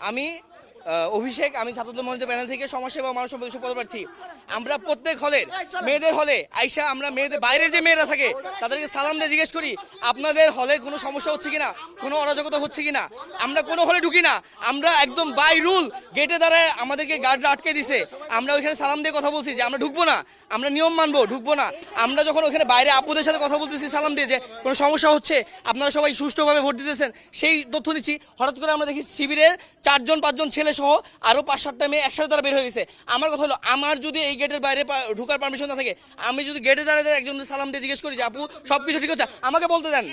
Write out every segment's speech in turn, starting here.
আমি অভিষেক, আমি ছাত্রদল মনোনীত প্যানেল থেকে সমাজসেবা ও মানব সম্পদ পদপ্রার্থী। আমরা প্রত্যেক হলের মেয়েদের হলে আইসা আমরা মেয়েদের বাইরের যে মেয়েরা থাকে তাদেরকে সালাম দিয়ে জিজ্ঞেস করি আপনাদের হলে কোনো সমস্যা হচ্ছে কিনা, কোনো অরাজকতা হচ্ছে কিনা। আমরা কোনো হলে ঢুকি না, আমরা একদম বাই রুল গেটে দাঁড়ায় আমাদেরকে গার্ডরা আটকে দিছে। আমরা ওইখানে সালাম দিয়ে কথা বলছি যে আমরা ঢুকবো না, আমরা নিয়ম মানবো, ঢুকবো না। আমরা যখন ওখানে বাইরে আপুদের সাথে কথা বলতেছি সালাম দিয়ে যে কোনো সমস্যা হচ্ছে, আপনারা সবাই সুষ্ঠুভাবে ভোট দিতেছেন, সেই তথ্য দিচ্ছি, হঠাৎ করে আমরা দেখি শিবিরের 4-5 ছেলে সহ আরও 5-7টা মেয়ে একসাথে তারা বের হয়ে গেছে। আমার কথা হলো, আমার যদি এই গেটের বাইরে ঢোকার পারমিশন না থাকে, আমি যদি গেটে দাঁড়িয়ে একজন সালাম দিয়ে জিজ্ঞেস করি যে আপু সব কিছু ঠিক হচ্ছে, আমাকে বলতে দেন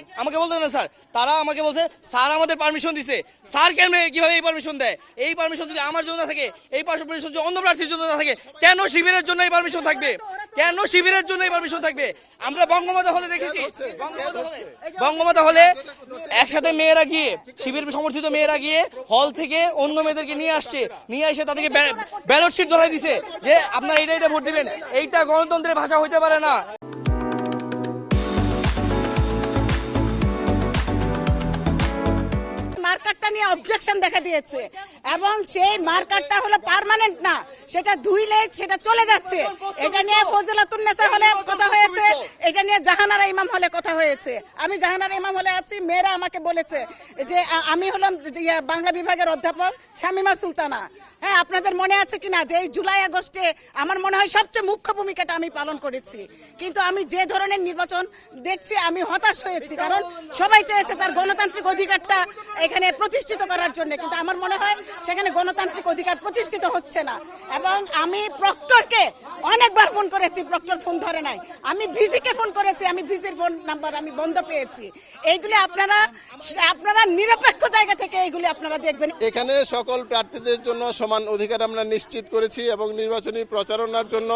স্যার। তারা আমাকে বলছে স্যার আমাদের পারমিশন দিছে। স্যার কেমনে কীভাবে এই পারমিশন দেয়? এই পারমিশন যদি আমার জন্য না থাকে, এই পারমিশন যদি অন্য প্রার্থীর জন্য না থাকে, কেন শিবিরের জন্য এই পারমিশন থাকবে? কেন শিবিরের জন্য এই পারমিশন থাকবে? আমরা বঙ্গমাতা হলে দেখেছি, বঙ্গমাতা হলে একসাথে মেয়েরা গিয়ে, শিবির সমর্থিত মেয়েরা গিয়ে হল থেকে অন্য মেয়েদেরকে নিয়ে আসছে, নিয়ে এসে তাদেরকে ব্যালট শিট ধরাই দিছে যে আপনারা এইটা ভোট দিলেন। এইটা গণতন্ত্রের ভাষা হইতে পারে না। মার্কারটা নিয়ে অবজেকশন দেখা দিয়েছে এবং সেই মার্কারটা হলো পার্মানেন্ট না, সেটা ধুইলে সেটা চলে যাচ্ছে। এটা নিয়ে ফজিলাতুন্নেসা হলে কথা হয়েছে, এটা নিয়ে জাহানারা ইমাম হলে কথা হয়েছে। আমি জাহানারা ইমাম হলে আছি, মেয়েরা আমাকে বলেছে যে আমি হলাম বাংলা বিভাগের অধ্যাপক শামিমা সুলতানা। হ্যাঁ, আপনাদের মনে আছে কিনা যে এই জুলাই আগস্টে আমার মনে হয় সবচেয়ে মুখ্য ভূমিকাটা আমি পালন করেছি। কিন্তু আমি যে ধরনের নির্বাচন দেখছি আমি হতাশ হয়েছি, কারণ সবাই চেয়েছে তার গণতান্ত্রিক অধিকারটা এখানে প্রতিষ্ঠিত করার জন্য, কিন্তু আমার মনে হয় সেখানে গণতান্ত্রিক অধিকার প্রতিষ্ঠিত হচ্ছে না। এবং আমি প্রক্টরকে অনেকবার ফোন করেছি, প্রক্টর ফোন ধরে নাই। আমি ভিসিকে ফোন করেছি, আমি ভিসির ফোন নাম্বার আমি বন্ধ পেয়েছি। এইগুলি আপনারা নিরপেক্ষ জায়গা থেকে এইগুলি আপনারা দেখবেন। এখানে সকল প্রার্থীদের জন্য সমান অধিকার আমরা নিশ্চিত করেছি এবং নির্বাচনী প্রচারণার জন্য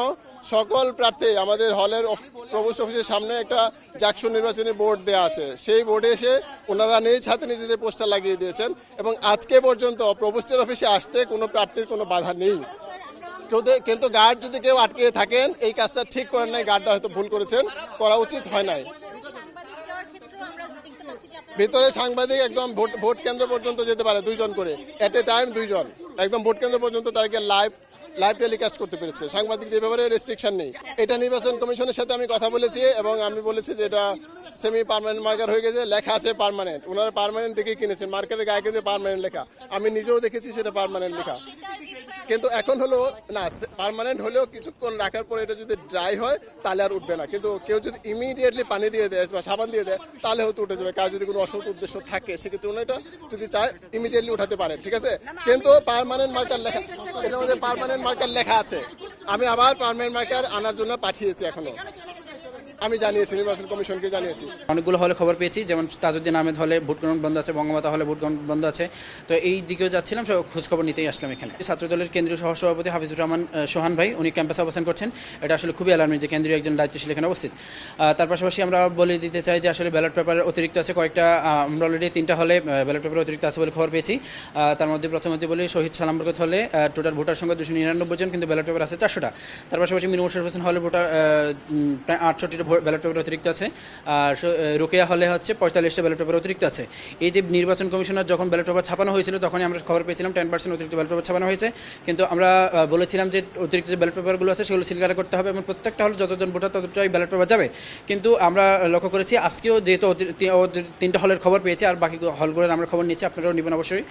সকল প্রার্থী আমাদের হলের প্রভোস্ট অফিসের সামনে একটা জাকসু নির্বাচনী বোর্ড দেওয়া আছে, সেই বোর্ডে এসে ওনারা নিজ হাতে নিজেদের পোস্টার লাগিয়ে দিয়েছেন এবং আজকে পর্যন্ত প্রভোস্টের অফিসে আসতে কোনো প্রার্থীর কোনো বাধা নেই। কিন্তু গার্ড যদি কেউ আটকে থাকেন, এই কাজটা ঠিক করেন নাই, গার্ডটা হয়তো ভুল করেছেন, করা উচিত হয় নাই। ভিতরে সাংবাদিক একদম ভোট কেন্দ্র পর্যন্ত যেতে পারে 2 জন করে, এট এ টাইম 2 জন, একদম ভোট কেন্দ্র পর্যন্ত তাদেরকে লাইভ টেলিকাস্ট করতে পেরেছে। সাংবাদিকদের ব্যাপারে রেস্ট্রিকশন নেই। এটা নির্বাচন কমিশনের সাথে আমি কথা বলেছি এবং আমি বলেছি যে এটা সেমি পার্মানেন্ট মার্কার হয়ে গেছে, লেখা আছে পার্মানেন্ট। ওনারা পার্মানেন্ট দেখে কিনেছেন, মার্কারের গায়ে কিন্তু পার্মানেন্ট লেখা, আমি নিজেও দেখেছি সেটা পার্মানেন্ট লেখা। কিন্তু এখন হলো না, পার্মানেন্ট হলেও কিছুক্ষণ রাখার পরে এটা যদি ড্রাই হয় তাহলে আর উঠবে না, কিন্তু কেউ যদি ইমিডিয়েটলি পানি দিয়ে দেয় বা সাবান দিয়ে দেয় তাহলে হয়তো উঠে যাবে। কার যদি কোনো অসৎ উদ্দেশ্য থাকে সেক্ষেত্রে উনি এটা যদি চায় ইমিডিয়েটলি উঠাতে পারে, ঠিক আছে। কিন্তু পার্মানেন্ট মার্কার লেখা, এটা আমাদের পার্মানেন্ট মার্কার লেখা আছে। আমি আবার পার্মানেন্ট মার্কার আনার জন্য পাঠিয়েছি, এখনো আমি জানিয়েছি, নির্বাচন কমিশনকে জানিয়েছি। অনেকগুলো হলে খবর পেয়েছি, যেমন তাজউদ্দিন আহমেদ হলে ভোট গ্রহণ বন্ধ আছে, বঙ্গমাতা হলে ভোট গ্রহণ বন্ধ আছে। তো এই দিকেও যাচ্ছিলাম, খোঁজখবর নিতেই আসলাম এখানে। ছাত্রদলের কেন্দ্রীয় সহসভাপতি হাফিজুর রহমান সোহান ভাই, উনি ক্যাম্পাসে অবস্থান করছেন। এটা আসলে খুবই অ্যালার্মিং যে কেন্দ্রীয় একজন দায়িত্বশীল এখানে উপস্থিত। তার পাশাপাশি আমরা বলে দিতে চাই যে আসলে ব্যালট পেপারের অতিরিক্ত আছে কয়েকটা, আমরা অলরেডি 3টা হলে ব্যালট পেপার অতিরিক্ত আছে বলে খবর পেয়েছি। তার মধ্যে প্রথমত বলি শহীদ সালাম বরকত হলে টোটাল ভোটার সংখ্যা 299 জন, কিন্তু ব্যালট পেপার আছে 400টা। তার পাশাপাশি মীর মোশাররফ হোসেন হলে ভোটার প্রায় 68টা ব্যালট পেপার অতিরিক্ত আছে। আর রোকেয়া হলে হচ্ছে 45টা ব্যালট পেপার অতিরিক্ত আছে। এই যে নির্বাচন কমিশনার যখন ব্যালট পেপার ছাপানো হয়েছিল তখনই আমরা খবর পেয়েছিলাম 10% অতিরিক্ত ব্যালট পেপার ছাপানো হয়েছে, কিন্তু আমরা বলেছিলাম যে অতিরিক্ত যে ব্যালট পেপারগুলো আছে সেগুলো সিল করতে হবে এবং প্রত্যেকটা হল যতজন ভোটার ততটাই ব্যালট পেপার যাবে। কিন্তু আমরা লক্ষ্য করেছি আজকেও যেহেতু 3টা হলের খবর পেয়েছি আর বাকি হলগুলোর আমরা খবর নিচ্ছি, আপনারাও নেবেন অবশ্যই।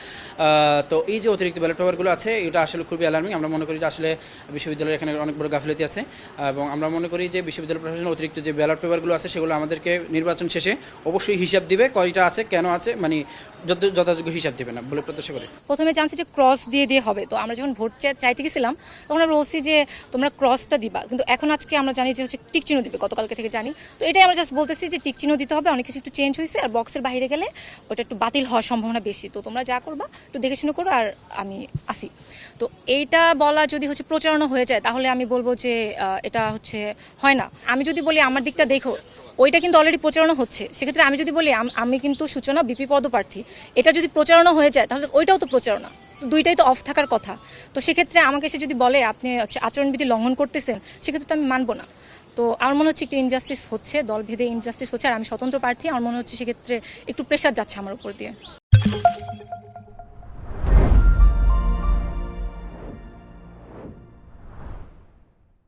তো এই যে অতিরিক্ত ব্যালট পেপারগুলো আছে এটা আসলে খুবই অ্যালার্মিং। আমরা মনে করি যে আসলে বিশ্ববিদ্যালয়ের এখানে অনেক বড় গাফিলতি আছে এবং আমরা মনে করি যে বিশ্ববিদ্যালয় প্রশাসনের অতিরিক্ত যে ব্যালট পেপারগুলো আছে সেগুলো আমাদেরকে নির্বাচন শেষে অবশ্যই হিসাব দিবে, কয়টা আছে কেন আছে, মানে যথাযোগ্য হিসাব দিবে না বলে প্রত্যাশা করি। প্রথমে জানছি যে ক্রস দিয়ে হবে, তো আমরা যখন ভোট চাইতে গেছিলাম তখন আমরা বলছি যে তোমরা ক্রসটা দিবা, কিন্তু এখন আজকে আমরা জানি যে হচ্ছে টিক চিহ্ন দিবে, গতকালকে থেকে জানি। তো এটাই আমরা জাস্ট বলতেছি যে টিক চিহ্ন দিতে হবে, অনেক কিছু একটু চেঞ্জ হয়েছে আর বক্সের বাইরে গেলে ওটা একটু বাতিল হওয়ার সম্ভাবনা বেশি। তো তোমরা যা করবা একটু দেখে শুনে করো আর আমি আসি। তো এইটা বলা যদি হচ্ছে প্রচারণা হয়ে যায় তাহলে আমি বলবো যে এটা হচ্ছে হয় না। আমি যদি বলি আমার দিকটা দেখো, ওইটা কিন্তু অলরেডি প্রচারণা হচ্ছে। সেক্ষেত্রে আমি যদি বলি আমি কিন্তু সূচনা বিপি পদপ্রার্থী, এটা যদি প্রচারণা হয়ে যায় তাহলে ওইটাও তো প্রচারণা, তো দুইটাই তো অফ থাকার কথা। তো সেক্ষেত্রে আমাকে সে যদি বলে আপনি আচরণবিধি লঙ্ঘন করতেছেন, সেক্ষেত্রে তো আমি মানবো না। তো আমার মনে হচ্ছে একটু ইনজাস্টিস হচ্ছে, দল ভেদে ইনজাস্টিস হচ্ছে, আর আমি স্বতন্ত্র প্রার্থী, আমার মনে হচ্ছে সেক্ষেত্রে একটু প্রেশার যাচ্ছে আমার উপর দিয়ে।